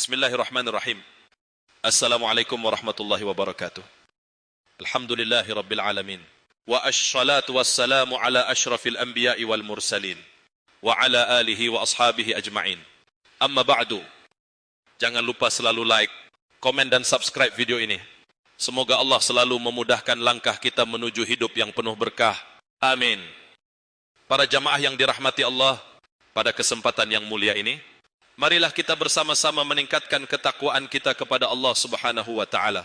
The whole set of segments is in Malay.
Bismillahirrahmanirrahim. Assalamualaikum warahmatullahi wabarakatuh. Alhamdulillahi rabbil alamin. Wa assalatu wassalamu ala ashrafil anbiya'i wal mursalin. Wa ala alihi wa ashabihi ajma'in. Amma ba'du. Jangan lupa selalu like, komen dan subscribe video ini. Semoga Allah selalu memudahkan langkah kita menuju hidup yang penuh berkah. Amin. Para jamaah yang dirahmati Allah, pada kesempatan yang mulia ini, marilah kita bersama-sama meningkatkan ketakwaan kita kepada Allah Subhanahu wa taala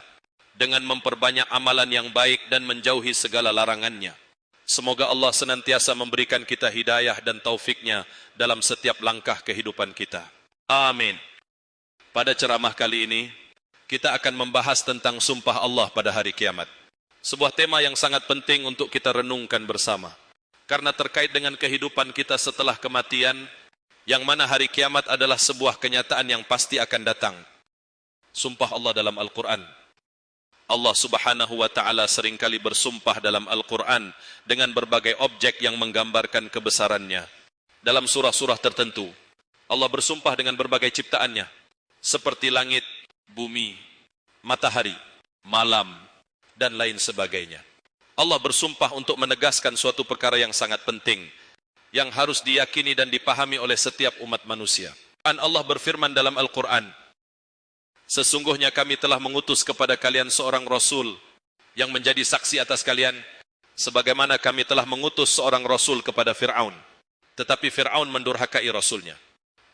dengan memperbanyak amalan yang baik dan menjauhi segala larangannya. Semoga Allah senantiasa memberikan kita hidayah dan taufiknya dalam setiap langkah kehidupan kita. Amin. Pada ceramah kali ini, kita akan membahas tentang sumpah Allah pada hari kiamat. Sebuah tema yang sangat penting untuk kita renungkan bersama. Karena terkait dengan kehidupan kita setelah kematian, yang mana hari kiamat adalah sebuah kenyataan yang pasti akan datang. Sumpah Allah dalam Al-Quran. Allah Subhanahu wa ta'ala seringkali bersumpah dalam Al-Quran dengan berbagai objek yang menggambarkan kebesarannya. Dalam surah-surah tertentu, Allah bersumpah dengan berbagai ciptaannya, seperti langit, bumi, matahari, malam, dan lain sebagainya. Allah bersumpah untuk menegaskan suatu perkara yang sangat penting, yang harus diyakini dan dipahami oleh setiap umat manusia. Allah berfirman dalam Al-Quran, sesungguhnya kami telah mengutus kepada kalian seorang Rasul yang menjadi saksi atas kalian, sebagaimana kami telah mengutus seorang Rasul kepada Fir'aun. Tetapi Fir'aun mendurhakai Rasulnya.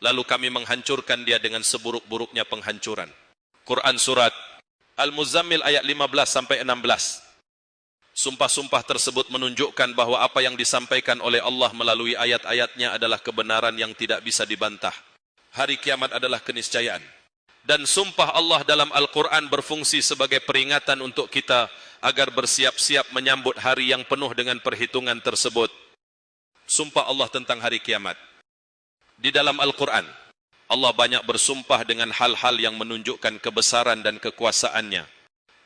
Lalu kami menghancurkan dia dengan seburuk-buruknya penghancuran. Quran Surat Al-Muzammil ayat 15-16. Sumpah-sumpah tersebut menunjukkan bahwa apa yang disampaikan oleh Allah melalui ayat-ayatnya adalah kebenaran yang tidak bisa dibantah. Hari kiamat adalah keniscayaan. Dan sumpah Allah dalam Al-Quran berfungsi sebagai peringatan untuk kita agar bersiap-siap menyambut hari yang penuh dengan perhitungan tersebut. Sumpah Allah tentang hari kiamat. Di dalam Al-Quran, Allah banyak bersumpah dengan hal-hal yang menunjukkan kebesaran dan kekuasaannya,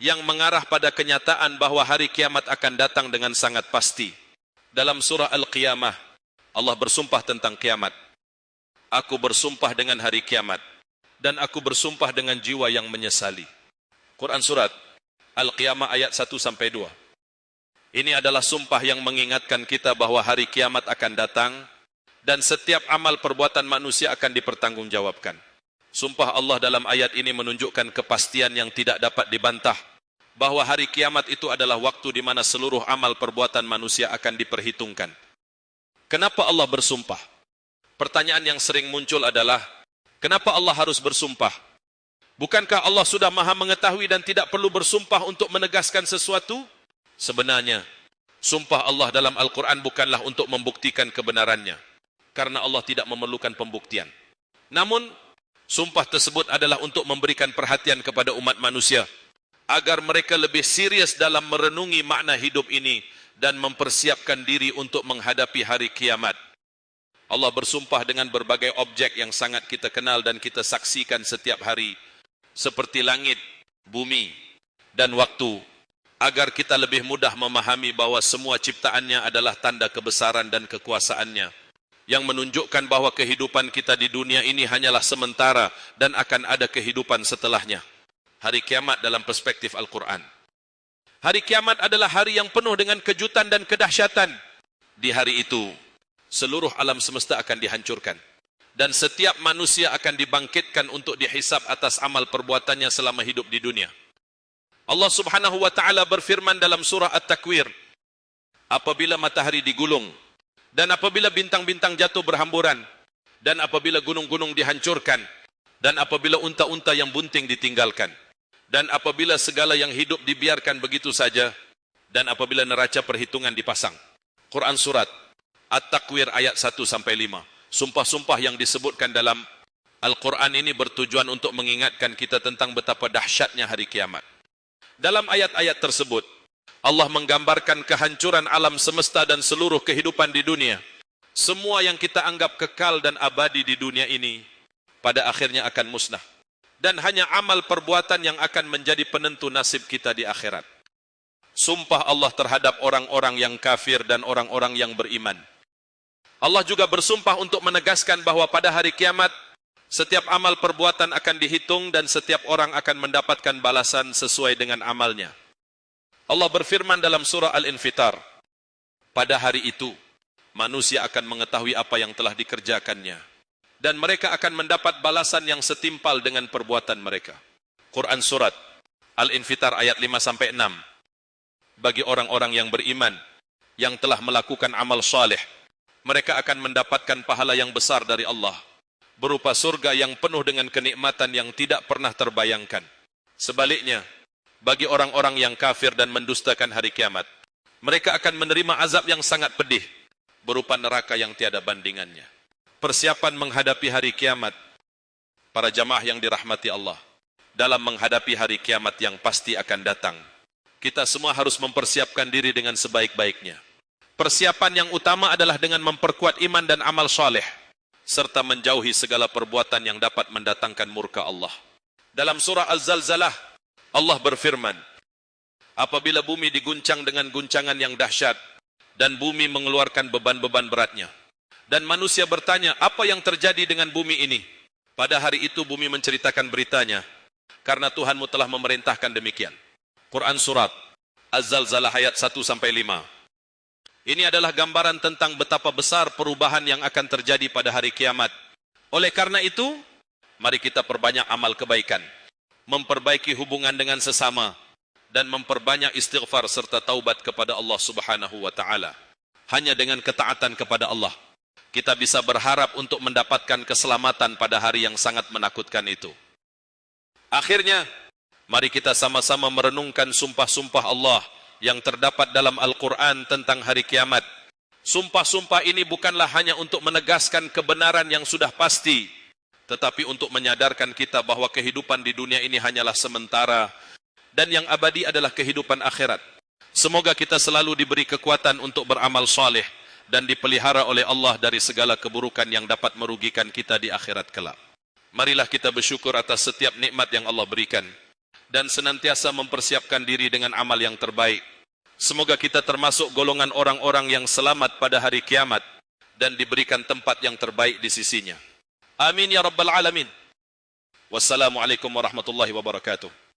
yang mengarah pada kenyataan bahwa hari kiamat akan datang dengan sangat pasti. Dalam surah Al-Qiyamah, Allah bersumpah tentang kiamat. Aku bersumpah dengan hari kiamat, dan aku bersumpah dengan jiwa yang menyesali. Quran Surat Al-Qiyamah ayat 1-2. Ini adalah sumpah yang mengingatkan kita bahwa hari kiamat akan datang, dan setiap amal perbuatan manusia akan dipertanggungjawabkan. Sumpah Allah dalam ayat ini menunjukkan kepastian yang tidak dapat dibantah, bahwa hari kiamat itu adalah waktu di mana seluruh amal perbuatan manusia akan diperhitungkan. Kenapa Allah bersumpah? Pertanyaan yang sering muncul adalah, kenapa Allah harus bersumpah? Bukankah Allah sudah maha mengetahui dan tidak perlu bersumpah untuk menegaskan sesuatu? Sebenarnya, sumpah Allah dalam Al-Quran bukanlah untuk membuktikan kebenarannya, karena Allah tidak memerlukan pembuktian. Namun, sumpah tersebut adalah untuk memberikan perhatian kepada umat manusia, agar mereka lebih serius dalam merenungi makna hidup ini dan mempersiapkan diri untuk menghadapi hari kiamat. Allah bersumpah dengan berbagai objek yang sangat kita kenal dan kita saksikan setiap hari, seperti langit, bumi, dan waktu, agar kita lebih mudah memahami bahwa semua ciptaannya adalah tanda kebesaran dan kekuasaannya, yang menunjukkan bahwa kehidupan kita di dunia ini hanyalah sementara dan akan ada kehidupan setelahnya. Hari kiamat dalam perspektif Al-Quran. Hari kiamat adalah hari yang penuh dengan kejutan dan kedahsyatan. Di hari itu, seluruh alam semesta akan dihancurkan. Dan setiap manusia akan dibangkitkan untuk dihisab atas amal perbuatannya selama hidup di dunia. Allah Subhanahu wa ta'ala berfirman dalam surah At-Takwir, apabila matahari digulung, dan apabila bintang-bintang jatuh berhamburan, dan apabila gunung-gunung dihancurkan, dan apabila unta-unta yang bunting ditinggalkan, dan apabila segala yang hidup dibiarkan begitu saja, dan apabila neraca perhitungan dipasang. Quran Surat At-Takwir ayat 1-5. Sumpah-sumpah yang disebutkan dalam Al-Quran ini bertujuan untuk mengingatkan kita tentang betapa dahsyatnya hari kiamat. Dalam ayat-ayat tersebut, Allah menggambarkan kehancuran alam semesta dan seluruh kehidupan di dunia. Semua yang kita anggap kekal dan abadi di dunia ini, pada akhirnya akan musnah. Dan hanya amal perbuatan yang akan menjadi penentu nasib kita di akhirat. Sumpah Allah terhadap orang-orang yang kafir dan orang-orang yang beriman. Allah juga bersumpah untuk menegaskan bahwa pada hari kiamat, Setiap amal perbuatan akan dihitung dan setiap orang akan mendapatkan balasan sesuai dengan amalnya. Allah berfirman dalam surah Al-Infitar, pada hari itu, manusia akan mengetahui apa yang telah dikerjakannya. Dan mereka akan mendapat balasan yang setimpal dengan perbuatan mereka. Quran Surat Al-Infitar ayat 5-6. Bagi orang-orang yang beriman, yang telah melakukan amal saleh, mereka akan mendapatkan pahala yang besar dari Allah, berupa surga yang penuh dengan kenikmatan yang tidak pernah terbayangkan. Sebaliknya, bagi orang-orang yang kafir dan mendustakan hari kiamat, mereka akan menerima azab yang sangat pedih, berupa neraka yang tiada bandingannya. Persiapan menghadapi hari kiamat, para jamaah yang dirahmati Allah, dalam menghadapi hari kiamat yang pasti akan datang, kita semua harus mempersiapkan diri dengan sebaik-baiknya. Persiapan yang utama adalah dengan memperkuat iman dan amal saleh, serta menjauhi segala perbuatan yang dapat mendatangkan murka Allah. Dalam surah Al-Zalzalah, Allah berfirman, apabila bumi diguncang dengan guncangan yang dahsyat, dan bumi mengeluarkan beban-beban beratnya, dan manusia bertanya, apa yang terjadi dengan bumi ini? Pada hari itu bumi menceritakan beritanya, karena Tuhanmu telah memerintahkan demikian. Quran Surat Az-Zalzalah ayat 1-5. Ini adalah gambaran tentang betapa besar perubahan yang akan terjadi pada hari kiamat. Oleh karena itu, mari kita perbanyak amal kebaikan, memperbaiki hubungan dengan sesama, dan memperbanyak istighfar serta taubat kepada Allah Subhanahu wa Ta'ala. Hanya dengan ketaatan kepada Allah, kita bisa berharap untuk mendapatkan keselamatan pada hari yang sangat menakutkan itu. Akhirnya, mari kita sama-sama merenungkan sumpah-sumpah Allah yang terdapat dalam Al-Quran tentang hari kiamat. Sumpah-sumpah ini bukanlah hanya untuk menegaskan kebenaran yang sudah pasti, tetapi untuk menyadarkan kita bahwa kehidupan di dunia ini hanyalah sementara, dan yang abadi adalah kehidupan akhirat. Semoga kita selalu diberi kekuatan untuk beramal saleh, dan dipelihara oleh Allah dari segala keburukan yang dapat merugikan kita di akhirat kelak. Marilah kita bersyukur atas setiap nikmat yang Allah berikan, dan senantiasa mempersiapkan diri dengan amal yang terbaik. Semoga kita termasuk golongan orang-orang yang selamat pada hari kiamat, dan diberikan tempat yang terbaik di sisinya. Amin ya rabbal alamin. Wassalamualaikum warahmatullahi wabarakatuh.